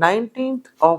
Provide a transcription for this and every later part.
19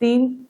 3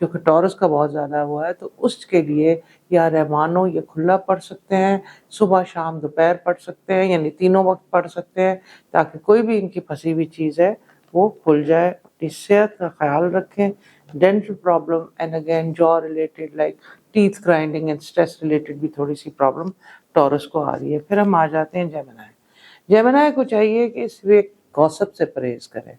کیونکہ ٹورس کا بہت زیادہ ہوا ہے، تو اس کے لیے یا رحمانو یہ کھلا پڑھ سکتے ہیں، صبح شام دوپہر پڑھ سکتے ہیں، یعنی تینوں وقت پڑھ سکتے ہیں، تاکہ کوئی بھی ان کی پھنسی ہوئی چیز ہے وہ کھل جائے۔ اپنی صحت کا خیال رکھیں، ڈینٹل پرابلم اینڈ اگین جو related like teeth grinding and stress related بھی تھوڑی سی پرابلم ٹورس کو آ رہی ہے۔ پھر ہم آ جاتے ہیں جیمنائی۔ جیمنائی کو چاہیے کہ اس ویک گوسپ سے پرہیز کریں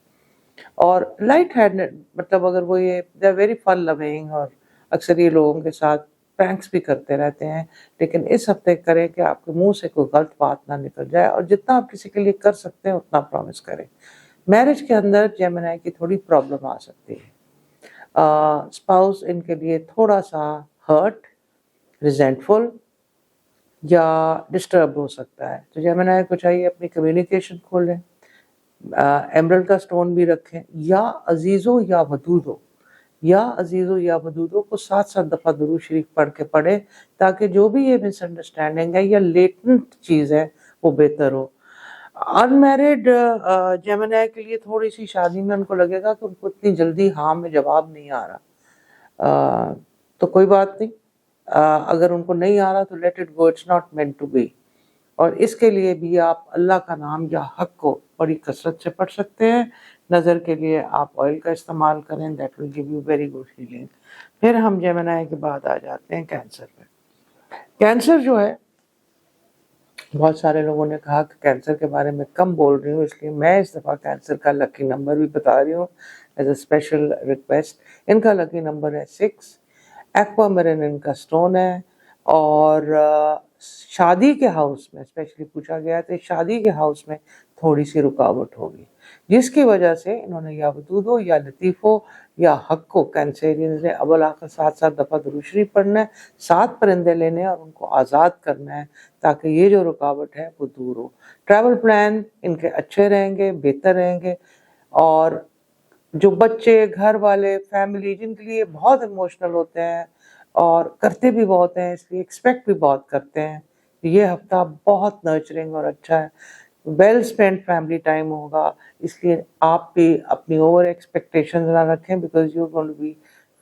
اور لائٹ ہینڈ، مطلب اگر وہ یہ دے آر ویری فن لونگ، اور اکثر یہ لوگوں کے ساتھ پرینکس بھی کرتے رہتے ہیں، لیکن اس ہفتے کریں کہ آپ کے منہ سے کوئی غلط بات نہ نکل جائے، اور جتنا آپ کسی کے لیے کر سکتے ہیں اتنا پرومس کریں۔ میرج کے اندر جیمنائی کی تھوڑی پرابلم آ سکتی ہے، اسپاؤس ان کے لیے تھوڑا سا ہرٹ، ریزینٹفل یا ڈسٹرب ہو سکتا ہے، تو جیمنائی کو چاہیے اپنی کمیونیکیشن کھولیں، ایمرلڈ کا سٹون بھی رکھیں، یا عزیزو یا ودودو، یا عزیزو یا ودودو کو 7 دفعہ درود شریف پڑھ کے پڑھے، تاکہ جو بھی یہ مس انڈرسٹینڈنگ ہے یا لیٹنٹ چیز ہے وہ بہتر ہو۔ ان میرڈ جیمنائی کے لیے تھوڑی سی شادی میں ان کو لگے گا کہ ان کو اتنی جلدی ہاں میں جواب نہیں آ رہا، تو کوئی بات نہیں، اگر ان کو نہیں آ رہا تو let it go, it's not meant to be. اور اس کے لیے بھی آپ اللہ کا نام یا حق کو بڑی کثرت سے پڑھ سکتے ہیں۔ نظر کے لیے آپ آئل کا استعمال کریں، that will give you very good healing. پھر ہم جیمنائی کے بعد آ جاتے ہیں کینسر پہ۔ کینسر جو ہے، بہت سارے لوگوں نے کہا کہ کینسر کے بارے میں کم بول رہی ہوں، اس لیے میں اس دفعہ کینسر کا لکی نمبر بھی بتا رہی ہوں ایز اے اسپیشل ریکویسٹ۔ ان کا لکی نمبر ہے 6، ایکوامرین ان کا سٹون ہے، اور شادی کے ہاؤس میں اسپیشلی پوچھا گیا تو شادی کے ہاؤس میں تھوڑی سی رکاوٹ ہوگی، جس کی وجہ سے انہوں نے یا ودودو یا لطیفو یا حق کو کینسیرینز نے اول آخر 7 دفعہ درود شریف پڑھنا ہے، 7 پرندے لینے اور ان کو آزاد کرنا ہے، تاکہ یہ جو رکاوٹ ہے وہ دور ہو۔ ٹریول پلان ان کے اچھے رہیں گے، بہتر رہیں گے، اور جو بچے، گھر والے، فیملی جن کے لیے بہت ایموشنل ہوتے ہیں اور کرتے بھی بہت ہیں، اس لیے ایکسپیکٹ بھی بہت کرتے ہیں، یہ ہفتہ بہت نرچرنگ اور اچھا ہے، ویل اسپینڈ فیملی ٹائم ہوگا، اس لیے آپ بھی اپنی اوور ایکسپیکٹیشن نہ رکھیں، because you going to be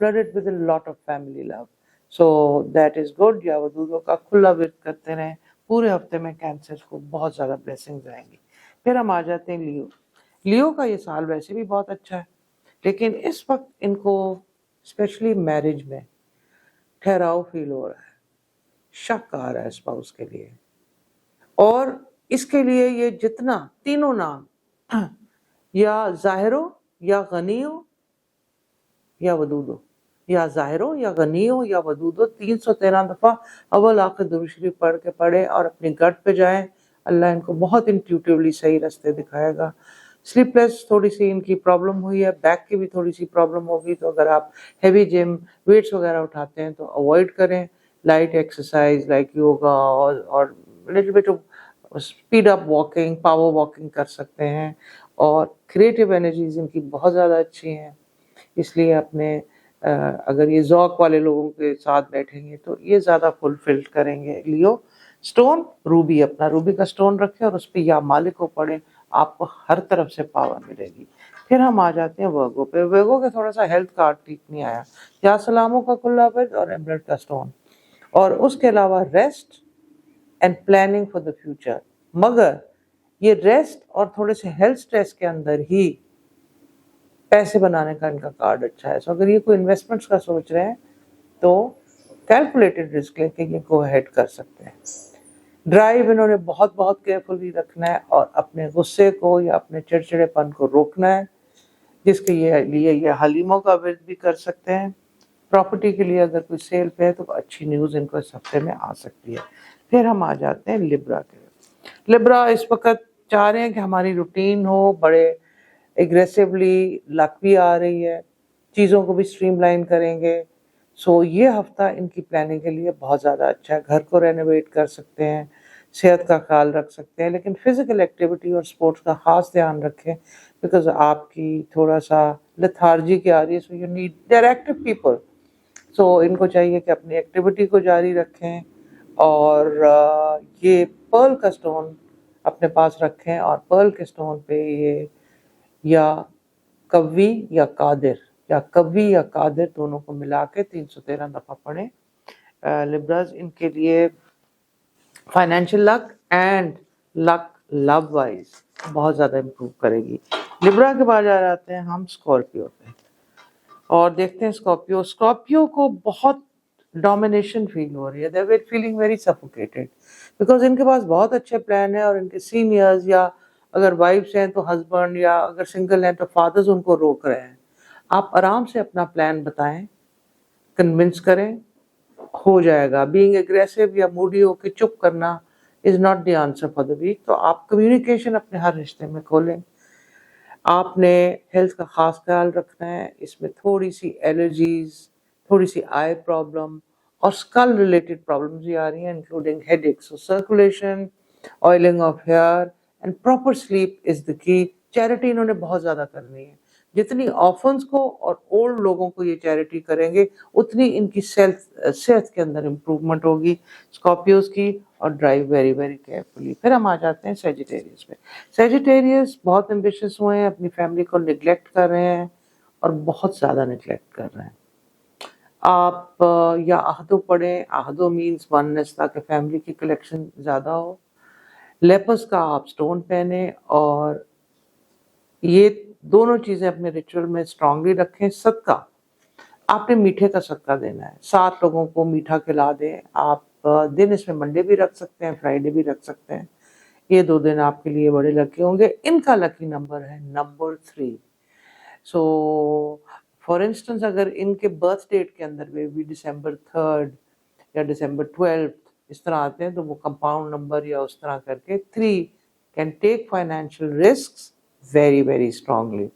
flooded with a lot of family love, so that is good. یا ودودوں کا کھلا ورد کرتے رہیں، پورے ہفتے میں کینسر کو بہت زیادہ بلیسنگز آئیں گی۔ پھر ہم آ جاتے ہیں لیو۔ لیو کا یہ سال ویسے بھی بہت اچھا ہے، لیکن اس وقت ان کو اسپیشلی میرج میں ٹھہراؤ فیل ہو رہا ہے، شک آ رہا ہے اسپاؤس کے لیے، اور اس کے لیے یہ جتنا تینوں نام یا ظاہرو یا غنیو یا ودودو، یا ظاہرو یا غنیو یا ودودو 313 دفعہ اول آخر درود شریف پڑھ کے پڑھے اور اپنی گٹ پہ جائیں، اللہ ان کو بہت انٹیوٹیولی صحیح راستے دکھائے گا۔ سلیپ لیس تھوڑی سی ان کی پرابلم ہوئی ہے، بیک کی بھی تھوڑی سی پرابلم ہوگی، تو اگر آپ ہیوی جم ویٹس وغیرہ اٹھاتے ہیں تو اوائڈ کریں، لائٹ ایکسرسائز لائک یوگا اور little bit speed up walking, power walking کر سکتے ہیں، اور کریٹیو انرجیز ان کی بہت زیادہ اچھی ہیں، اس لیے اپنے اگر یہ ذوق والے لوگوں کے ساتھ بیٹھیں گے تو یہ زیادہ فلفل کریں گے۔ لیو سٹون روبی، اپنا روبی کا سٹون رکھیں اور اس پہ یا مالک کو پڑھیں، آپ کو ہر طرف سے پاور ملے گی۔ پھر ہم آ جاتے ہیں ورگو پہ۔ ورگو کا تھوڑا سا ہیلتھ کارڈ ٹھیک نہیں آیا، یا سلاموں کا کھلا ورد اور ایمرلڈ کا سٹون، اور اس کے علاوہ rest and planning for the future, مگر یہ ریسٹ اور تھوڑے سے ہیلتھ سٹریس کے اندر ہی پیسے بنانے کا ان کا کارڈ اچھا ہے، سو اگر یہ کوئی انویسٹمنٹس کا سوچ رہے ہیں تو کیلکولیٹڈ رسک لے کے یہ گو ہیڈ کر سکتے ہیں۔ ڈرائیو انہوں نے بہت بہت کیئرفلی رکھنا ہے، اور اپنے غصے کو یا اپنے چڑچڑے پن کو روکنا ہے، جس کے لیے یہ حلیموں کا ورد بھی کر سکتے ہیں۔ پراپرٹی کے لیے اگر کوئی سیل پہ ہے تو اچھی نیوز ان کو اس ہفتے میں آ سکتی ہے۔ پھر ہم آ جاتے ہیں لبرا کے۔ لبرا اس وقت چاہ رہے ہیں کہ ہماری روٹین ہو، بڑے ایگریسولی لک بھی آ رہی ہے، چیزوں کو بھی اسٹریم لائن کریں گے، سو یہ ہفتہ ان کی پلاننگ کے لیے بہت زیادہ اچھا ہے۔ گھر کو رینوویٹ کر سکتے ہیں، صحت کا خیال رکھ سکتے ہیں، لیکن فزیکل ایکٹیویٹی اور سپورٹس کا خاص دھیان رکھیں، بیکاز آپ کی تھوڑا سا لتھارجی کی آ رہی ہے، so you need their active people, so ان کو چاہیے کہ اپنی ایکٹیویٹی کو جاری رکھیں، اور یہ پرل کا سٹون اپنے پاس رکھیں، اور پرل کے سٹون پہ یہ یا قوی یا قادر یا کوی یا قادر دونوں کو ملا کے 313 دفعہ پڑھیں. لبرز ان کے لیے financial luck and luck love wise بہت زیادہ امپروو کرے گی. لبرا کے بعد آ جاتے ہیں ہم اسکارپیو پہ اور دیکھتے ہیں اسکارپیو کو بہت ڈومینیشن فیل ہو رہی ہے. They are feeling very suffocated because ان کے پاس بہت اچھے پلان ہیں اور ان کے سینئرز یا اگر وائفس ہیں تو ہسبینڈ یا اگر سنگل ہیں تو فادرز ان کو روک رہے ہیں. آپ آرام سے اپنا پلان بتائیں, کنونس کریں, ہو جائے گا. بینگ اگریسو یا موڈی ہو کے چپ کرنا is not the answer for the week. تو آپ کمیونیکیشن اپنے ہر رشتے میں کھولیں. آپ نے ہیلتھ کا خاص خیال رکھنا ہے. اس میں تھوڑی سی الرجیز, تھوڑی سی آئی پرابلم اور اسکل ریلیٹڈ پرابلمز بھی آ رہی ہیں including headache. So circulation, oiling of hair and proper sleep is the key. Charity انہوں نے بہت زیادہ کرنی ہے. جتنی آفنس کو اور اولڈ لوگوں کو یہ چیریٹی کریں گے اتنی ان کی صحت کے اندر امپروومنٹ ہوگی اسکارپیوز کی. اور ڈرائیو ویری ویری کیئرفلی. پھر ہم آ جاتے ہیں سیجیٹیریس پہ. سیجیٹیریس بہت ایمبیشیس ہوئے ہیں, اپنی فیملی کو نگلیکٹ کر رہے ہیں اور بہت زیادہ نگلیکٹ کر رہے ہیں. آپ یا عہدو پڑھیں. عہدو مینس وننس, تاکہ فیملی کی کلیکشن زیادہ ہو. لیپس کا آپ سٹون پہنیں اور یہ دونوں چیزیں اپنے ریچول میں اسٹرانگلی رکھیں. صدقہ, آپ نے میٹھے کا صدقہ دینا ہے. 7 لوگوں کو میٹھا کھلا دیں. آپ دن اس میں منڈے بھی رکھ سکتے ہیں, فرائیڈے بھی رکھ سکتے ہیں. یہ 2 دن آپ کے لیے بڑے لکی ہوں گے. ان کا لکی نمبر ہے نمبر 3. سو فار انسٹنس اگر ان کے برتھ ڈیٹ کے اندر بھی ڈسمبر 3 یا ڈسمبر 12 اس طرح آتے ہیں تو وہ کمپاؤنڈ نمبر یا اس طرح کر کے 3 can take financial risks very very strongly.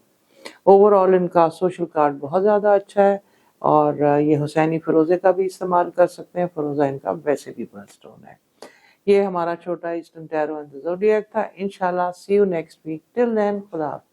Overall ان کا سوشل کارڈ بہت زیادہ اچھا ہے اور یہ حسینی فیروزے کا بھی استعمال کر سکتے ہیں. فیروزہ ان کا ویسے بھی برتھ اسٹون ہے. یہ ہمارا چھوٹا ایسٹرن ٹیرو اینڈ زوڈیاک تھا. انشاءاللہ سی یو نیکسٹ ویک. ٹل دین خدا حافظ.